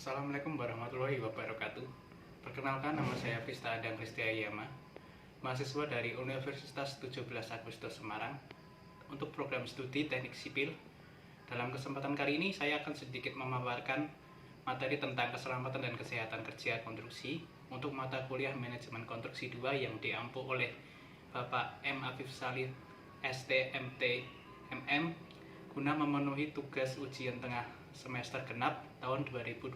Assalamualaikum warahmatullahi wabarakatuh. Perkenalkan, nama saya Vista Adang Kristiayama, mahasiswa dari Universitas 17 Agustus Semarang untuk program studi Teknik Sipil. Dalam kesempatan kali ini saya akan sedikit memaparkan materi tentang keselamatan dan kesehatan kerja konstruksi untuk mata kuliah Manajemen Konstruksi 2 yang diampu oleh Bapak M. Afif Salih STMT MM guna memenuhi tugas ujian tengah semester genap tahun 2020.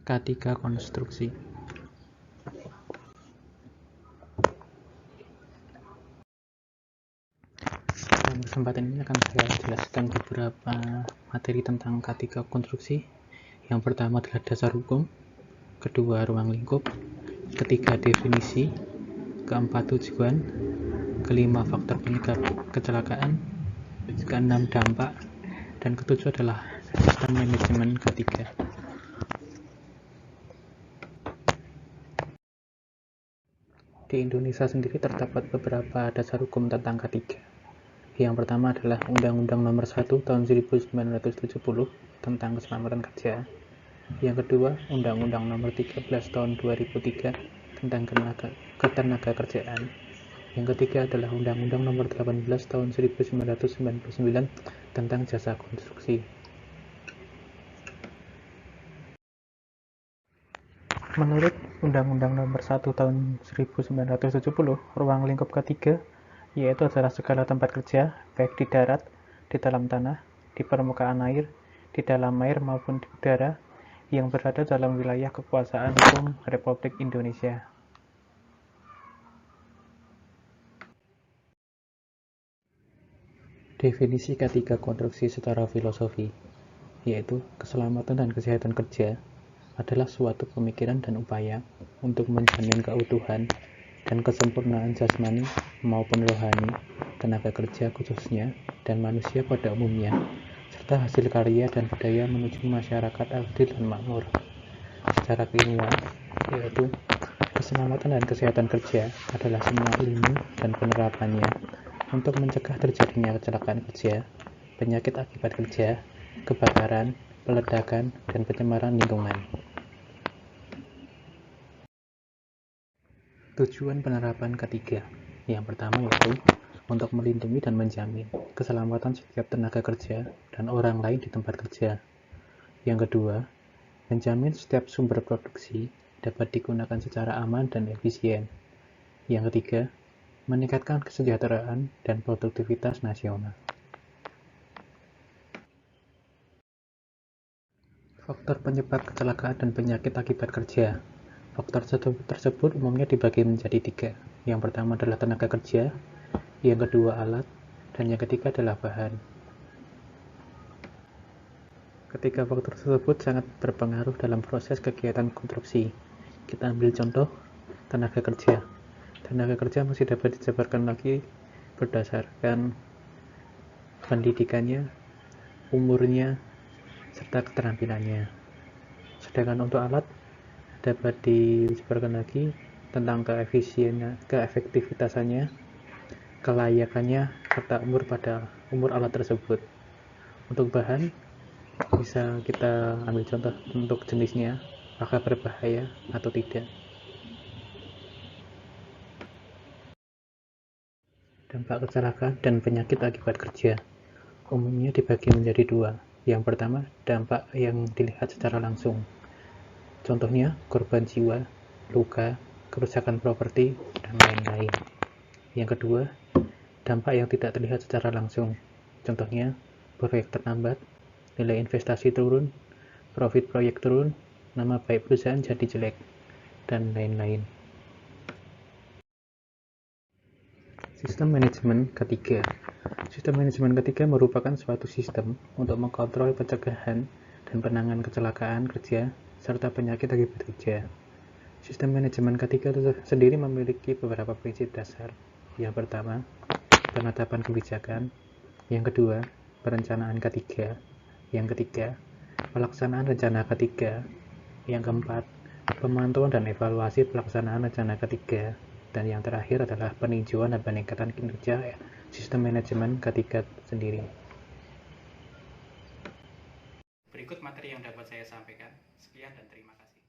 K3 Konstruksi. Dalam kesempatan ini akan saya jelaskan beberapa materi tentang K3 Konstruksi. Yang pertama adalah dasar hukum, kedua ruang lingkup, ketiga definisi, keempat tujuan, kelima faktor penyebab kecelakaan, keenam dampak, dan ketujuh adalah sistem manajemen K3. Di Indonesia sendiri terdapat beberapa dasar hukum tentang K3. Yang pertama adalah Undang-Undang Nomor 1 Tahun 1970 tentang Keselamatan Kerja. Yang kedua, Undang-Undang Nomor 13 Tahun 2003 tentang Ketenagakerjaan. Yang ketiga adalah Undang-Undang Nomor 18 Tahun 1999 tentang Jasa Konstruksi. Menurut Undang-Undang Nomor 1 Tahun 1970, ruang lingkup ketiga yaitu adalah segala tempat kerja, baik di darat, di dalam tanah, di permukaan air, di dalam air maupun di udara, yang berada dalam wilayah kekuasaan hukum Republik Indonesia. Definisi K3 konstruksi secara filosofi, yaitu keselamatan dan kesehatan kerja adalah suatu pemikiran dan upaya untuk menjamin keutuhan dan kesempurnaan jasmani maupun rohani tenaga kerja khususnya dan manusia pada umumnya, serta hasil karya dan budaya menuju masyarakat adil dan makmur. Secara keilmuan, yaitu keselamatan dan kesehatan kerja adalah semua ilmu dan penerapannya untuk mencegah terjadinya kecelakaan kerja, penyakit akibat kerja, kebakaran, peledakan, dan pencemaran lingkungan. Tujuan penerapan K3 yang pertama yaitu untuk melindungi dan menjamin keselamatan setiap tenaga kerja dan orang lain di tempat kerja. Yang kedua, menjamin setiap sumber produksi dapat digunakan secara aman dan efisien. Yang ketiga, meningkatkan kesejahteraan dan produktivitas nasional. Faktor penyebab kecelakaan dan penyakit akibat kerja. Faktor tersebut umumnya dibagi menjadi tiga. Yang pertama adalah tenaga kerja, yang kedua alat, dan yang ketiga adalah bahan. Ketiga faktor tersebut sangat berpengaruh dalam proses kegiatan konstruksi. Kita ambil contoh tenaga kerja. Tenaga kerja masih dapat dijabarkan lagi berdasarkan pendidikannya, umurnya, serta keterampilannya. Sedangkan untuk alat dapat dijabarkan lagi tentang keefektivitasannya, kelayakannya, serta umur alat tersebut. Untuk bahan, bisa kita ambil contoh untuk jenisnya, apakah berbahaya atau tidak. Dampak kecelakaan dan penyakit akibat kerja umumnya dibagi menjadi dua. Yang pertama, dampak yang dilihat secara langsung. Contohnya, korban jiwa, luka, kerusakan properti, dan lain-lain. Yang kedua, dampak yang tidak terlihat secara langsung. Contohnya, proyek terlambat, nilai investasi turun, profit proyek turun, nama baik perusahaan jadi jelek, dan lain-lain. Sistem manajemen K3. Sistem manajemen K3 merupakan suatu sistem untuk mengkontrol pencegahan dan penanganan kecelakaan kerja serta penyakit akibat kerja. Sistem manajemen K3 sendiri memiliki beberapa prinsip dasar. Yang pertama, penetapan kebijakan. Yang kedua, perencanaan K3. Yang ketiga, pelaksanaan rencana K3. Yang keempat, pemantauan dan evaluasi pelaksanaan rencana K3. Dan yang terakhir adalah peninjauan dan peningkatan kinerja sistem manajemen K3 sendiri. Berikut materi yang dapat saya sampaikan. Sekian dan terima kasih.